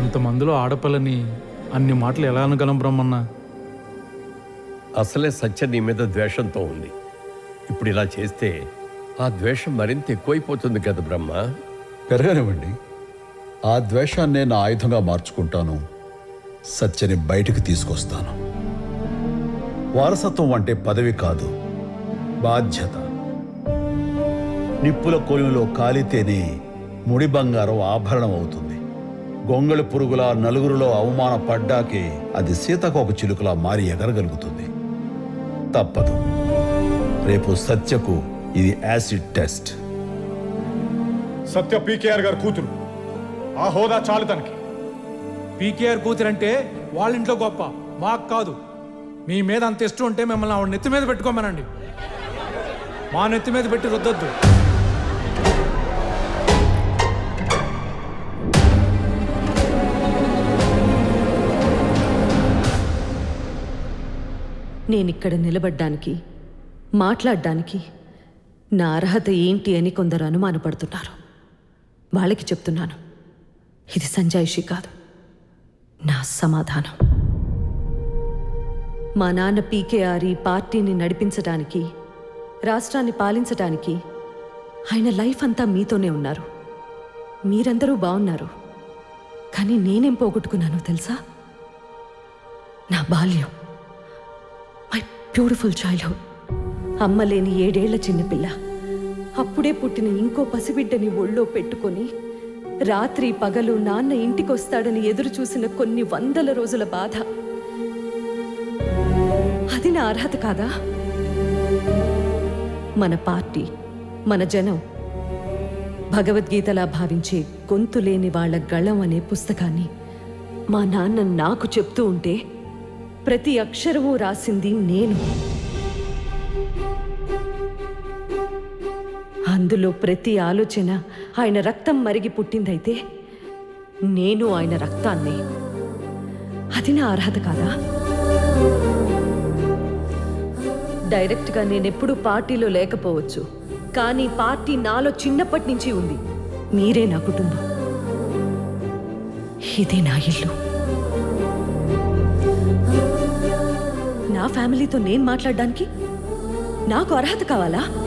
అంతమందిలో ఆడపిల్లని అన్ని మాటలు ఎలా అనగలం బ్రహ్మన్న? అసలే సత్య నీ మీద ద్వేషంతో ఉంది. ఇప్పుడు ఇలా చేస్తే ఆ ద్వేషం మరింత ఎక్కువైపోతుంది కదా బ్రహ్మ. పెరగనివ్వండి. ఆ ద్వేషాన్నే నా ఆయుధంగా మార్చుకుంటాను. సత్యని బయటికి తీసుకొస్తాను. వారసత్వం అంటే పదవి కాదు, బాధ్యత. నిప్పుల కొలువులో కాలితేనే ముడి బంగారం ఆభరణం అవుతుంది. గొంగళి పురుగులా నలుగురిలో అవమానపడ్డాకే అది సీతకోక చిలుకలా మారి ఎగరగలుగుతుంది. తప్పదు. రేపు సత్యకు ఇది యాసిడ్ టెస్ట్. సత్య పీకేఆర్ గారు కూతురు. ఆ హోదా చాలు తనకి. పీకేఆర్ కూతురంటే వాళ్ళ ఇంట్లో గొప్ప, మాకు కాదు. మీ మీద అంత ఇష్టం ఉంటే మిమ్మల్ని ఆవిడ నెత్తి మీద పెట్టుకోమనండి. మా నెత్తి మీద పెట్టి రుద్దొద్దు. నేనిక్కడ నిలబడ్డానికి, మాట్లాడడానికి నా అర్హత ఏంటి అని కొందరు అనుమానపడుతున్నారు. వాళ్ళకి చెప్తున్నాను, ఇది సంజాయిషి కాదు, నా సమాధానం. మా నాన్న పీకేఆర్ ఈ పార్టీని నడిపించడానికి, రాష్ట్రాన్ని పాలించడానికి ఆయన లైఫ్ అంతా మీతోనే ఉన్నారు. మీరందరూ బాగున్నారు. కానీ నేనేం పోగొట్టుకున్నానో తెలుసా? నా బాల్యం, మై బ్యూటిఫుల్ చైల్డ్హుడ్. అమ్మ లేని 7 ఏళ్ల చిన్నపిల్ల, అప్పుడే పుట్టిన ఇంకో పసిబిడ్డని ఒళ్ళో పెట్టుకొని రాత్రి పగలు నాన్న ఇంటికొస్తాడని ఎదురు చూసిన కొన్ని వందల రోజుల బాధ. అది నా అర్హత కాదా? మన పార్టీ, మన జనం భగవద్గీతలా భావించే గొంతు లేని వాళ్ల గళం అనే పుస్తకాన్ని మా నాన్న నాకు చెప్తూ ఉంటే ప్రతి అక్షరమూ రాసింది నేను. అందులో ప్రతి ఆలోచన ఆయన రక్తం మరిగి పుట్టిందైతే నేను ఆయన రక్తాన్ని. అది నా అర్హత కాదా? డైరెక్ట్గా నేనెప్పుడూ పార్టీలో లేకపోవచ్చు, కానీ పార్టీ నాలో చిన్నప్పటి నుంచి ఉంది. మీరే నా కుటుంబం, ఇదే నా ఇల్లు. నా ఫ్యామిలీతో నేను మాట్లాడడానికి నాకు అర్హత కావాలా?